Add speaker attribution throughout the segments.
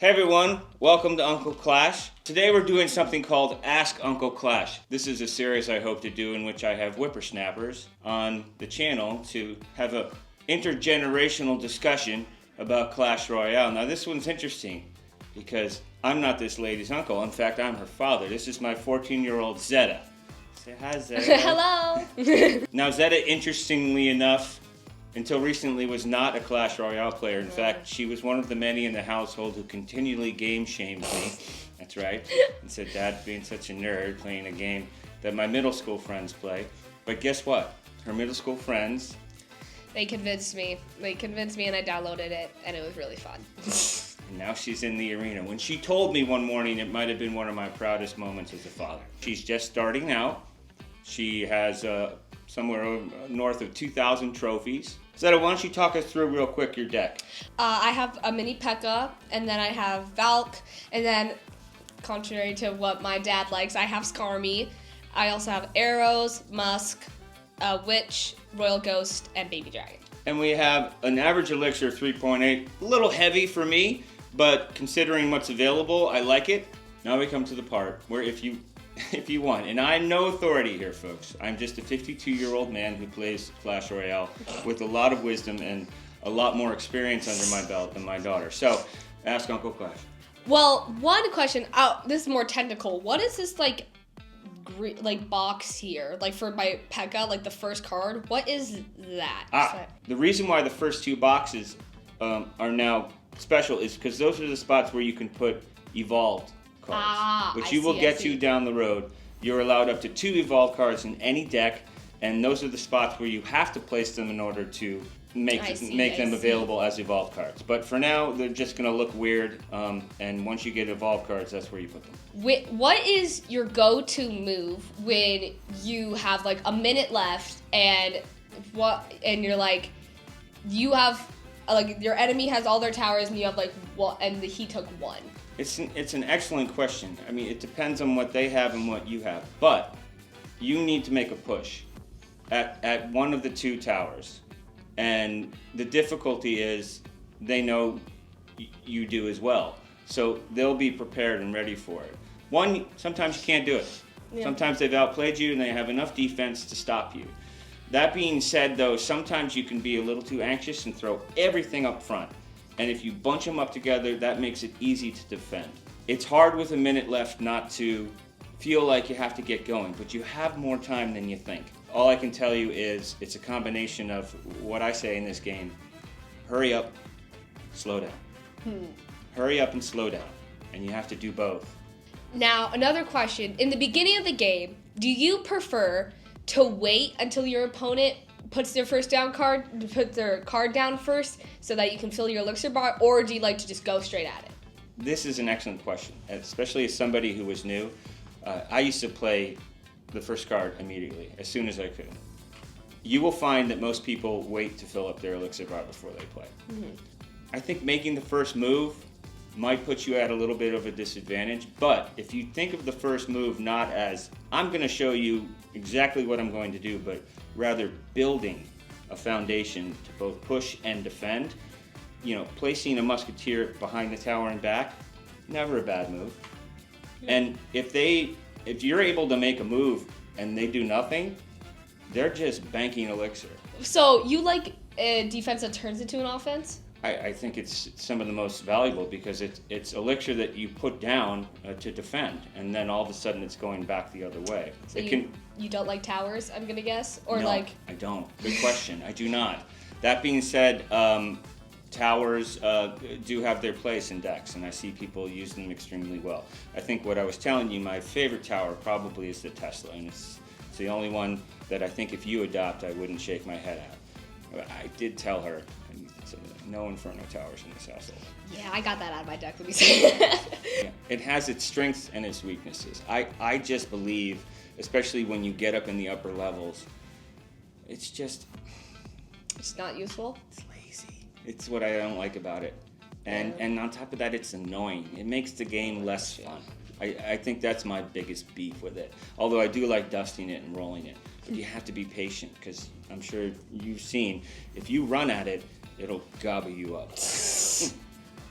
Speaker 1: Hey everyone, welcome to Uncle Clash. Today we're doing something called Ask Uncle Clash. This is a series I hope to do in which I have whippersnappers on the channel to have a intergenerational discussion about Clash Royale. Now this one's interesting because I'm not this lady's uncle. In fact, I'm her father. This is my 14-year-old Zetta. Say hi, Zetta.
Speaker 2: Hello.
Speaker 1: Now Zetta, interestingly enough, until recently was not a Clash Royale player. In fact, she was one of the many in the household who continually game shamed me. That's right. And said, Dad being such a nerd playing a game that my middle school friends play. But guess what? Her middle school friends...
Speaker 2: They convinced me and I downloaded it and it was really fun.
Speaker 1: And now she's in the arena. When she told me one morning, it might have been one of my proudest moments as a father. She's just starting out. She has somewhere north of 2,000 trophies. Zetta, why don't you talk us through real quick your deck?
Speaker 2: I have a mini P.E.K.K.A, and then I have Valk, and then, contrary to what my dad likes, I have Skarmy. I also have Arrows, Musk, Witch, Royal Ghost, and Baby Dragon.
Speaker 1: And we have an average elixir of 3.8. A little heavy for me, but considering what's available, I like it. Now we come to the part where if you want, and I'm no authority here, folks. I'm just a 52-year-old man who plays Clash Royale with a lot of wisdom and a lot more experience under my belt than my daughter. So, ask Uncle Clash.
Speaker 2: Well, one question, this is more technical. What is this, box here? Like, for my P.E.K.K.A, like the first card, what is that?
Speaker 1: The reason why the first two boxes are now special is because those are the spots where you can put evolved cards, which will get you down the road. You're allowed up to 2 evolved cards in any deck, and those are the spots where you have to place them in order to make them available as evolved cards. But for now, they're just going to look weird, and once you get evolved cards, that's where you put them.
Speaker 2: What is your go-to move when you have like a minute left and you're like, you have like your enemy has all their towers and you have like what, and he took 1?
Speaker 1: It's an excellent question. I mean, it depends on what they have and what you have. But you need to make a push at one of the 2 towers. And the difficulty is they know you do as well. So they'll be prepared and ready for it. One, sometimes you can't do it. Yeah. Sometimes they've outplayed you and they have enough defense to stop you. That being said, though, sometimes you can be a little too anxious and throw everything up front. And if you bunch them up together, that makes it easy to defend. It's hard with a minute left not to feel like you have to get going, but you have more time than you think. All I can tell you is it's a combination of what I say in this game. Hurry up, slow down. Hurry up and slow down. And you have to do both.
Speaker 2: Now, another question. In the beginning of the game, do you prefer to wait until your opponent puts their put their card down first so that you can fill your elixir bar, or do you like to just go straight at it?
Speaker 1: This is an excellent question, especially as somebody who was new. I used to play the first card immediately, as soon as I could. You will find that most people wait to fill up their elixir bar before they play. I think making the first move might put you at a little bit of a disadvantage, but if you think of the first move not as, I'm going to show you exactly what I'm going to do, but rather building a foundation to both push and defend, placing a musketeer behind the tower and back, never a bad move. And if you're able to make a move and they do nothing, they're just banking elixir.
Speaker 2: So you like a defense that turns into an offense?
Speaker 1: I think it's some of the most valuable because it's elixir that you put down to defend, and then all of a sudden it's going back the other way.
Speaker 2: So you don't like towers, I'm gonna guess? Or
Speaker 1: no, I don't. Good question. I do not. That being said, towers do have their place in decks, and I see people use them extremely well. I think what I was telling you, my favorite tower probably is the Tesla, and it's the only one that I think if you adopt, I wouldn't shake my head at. I did tell her, no Inferno towers in this household.
Speaker 2: Yeah, I got that out of my deck when you said that.
Speaker 1: Yeah, it has its strengths and its weaknesses. I just believe, especially when you get up in the upper levels, it's
Speaker 2: not useful?
Speaker 1: It's lazy. It's what I don't like about it. And on top of that, it's annoying. It makes the game less fun. I think that's my biggest beef with it. Although I do like dusting it and rolling it. But you have to be patient because I'm sure you've seen, if you run at it, it'll gobble you up.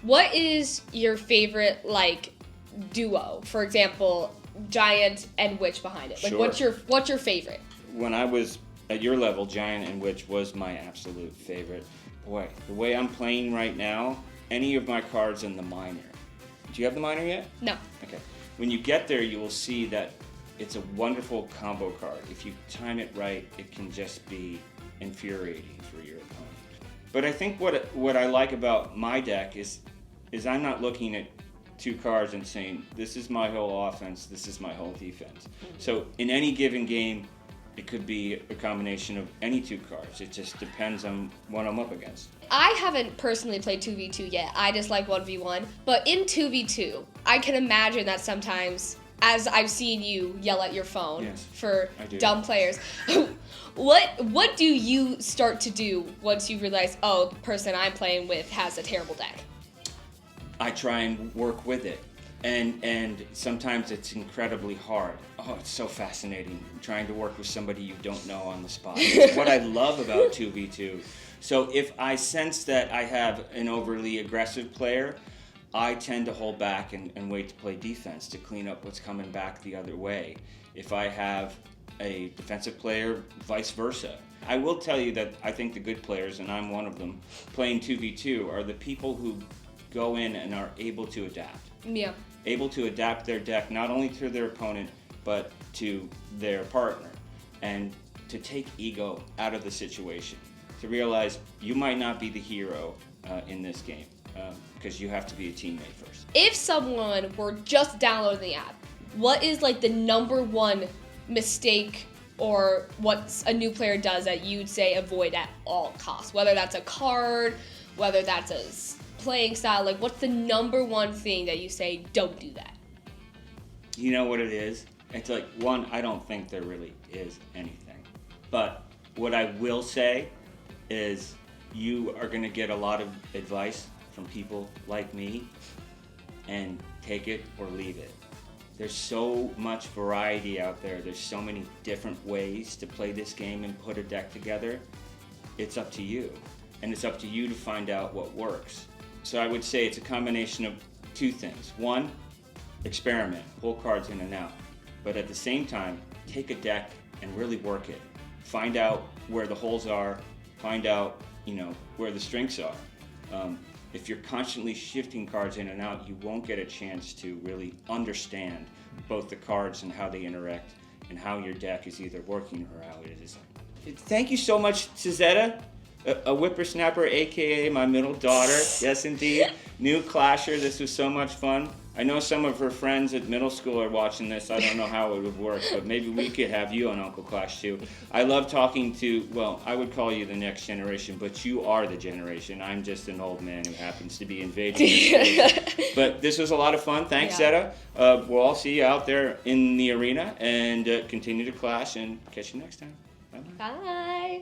Speaker 2: What is your favorite like duo? For example, giant and witch behind it. Like,
Speaker 1: Sure.
Speaker 2: what's your favorite?
Speaker 1: When I was at your level, giant and witch was my absolute favorite. Boy, the way I'm playing right now, any of my cards in the minor. Do you have the minor yet?
Speaker 2: No.
Speaker 1: Okay. When you get there, you will see that it's a wonderful combo card. If you time it right, it can just be infuriating for your opponent. But I think what I like about my deck is I'm not looking at two cards and saying, this is my whole offense, this is my whole defense. So in any given game, it could be a combination of any two cards. It just depends on what I'm up against.
Speaker 2: I haven't personally played 2v2 yet. I just like 1v1. But in 2v2, I can imagine that sometimes, as I've seen you yell at your phone
Speaker 1: Yes,
Speaker 2: for
Speaker 1: I do.
Speaker 2: dumb players, what do you start to do once you realize, oh, the person I'm playing with has a terrible deck?
Speaker 1: I try and work with it. And sometimes it's incredibly hard. Oh, it's so fascinating trying to work with somebody you don't know on the spot. It's what I love about 2v2. So if I sense that I have an overly aggressive player, I tend to hold back and wait to play defense to clean up what's coming back the other way. If I have a defensive player, vice versa. I will tell you that I think the good players, and I'm one of them, playing 2v2 are the people who go in and are able to adapt.
Speaker 2: Yeah.
Speaker 1: Able to adapt their deck not only to their opponent, but to their partner. And to take ego out of the situation. To realize you might not be the hero in this game, because you have to be a teammate first.
Speaker 2: If someone were just downloading the app, what is like the number one mistake or what a new player does that you'd say avoid at all costs? Whether that's a card, whether that's a playing style, like what's the number one thing that you say don't do that?
Speaker 1: You know what it is? It's like, one, I don't think there really is anything. But what I will say is you are going to get a lot of advice from people like me, and take it or leave it. There's so much variety out there. There's so many different ways to play this game and put a deck together. It's up to you. And it's up to you to find out what works. So I would say it's a combination of two things. One, experiment, pull cards in and out. But at the same time, take a deck and really work it. Find out where the holes are, find out, where the strengths are. If you're constantly shifting cards in and out, you won't get a chance to really understand both the cards and how they interact and how your deck is either working or how it isn't. Thank you so much to Zetta, a whippersnapper, aka my middle daughter. Yes, indeed. New Clasher. This was so much fun. I know some of her friends at middle school are watching this. I don't know how it would work, but maybe we could have you on Uncle Clash too. I love talking to, well, I would call you the next generation, but you are the generation. I'm just an old man who happens to be invading this space. But this was a lot of fun. Thanks, Zetta. We'll all see you out there in the arena, and continue to clash, and catch you next time. Bye-bye.
Speaker 2: Bye.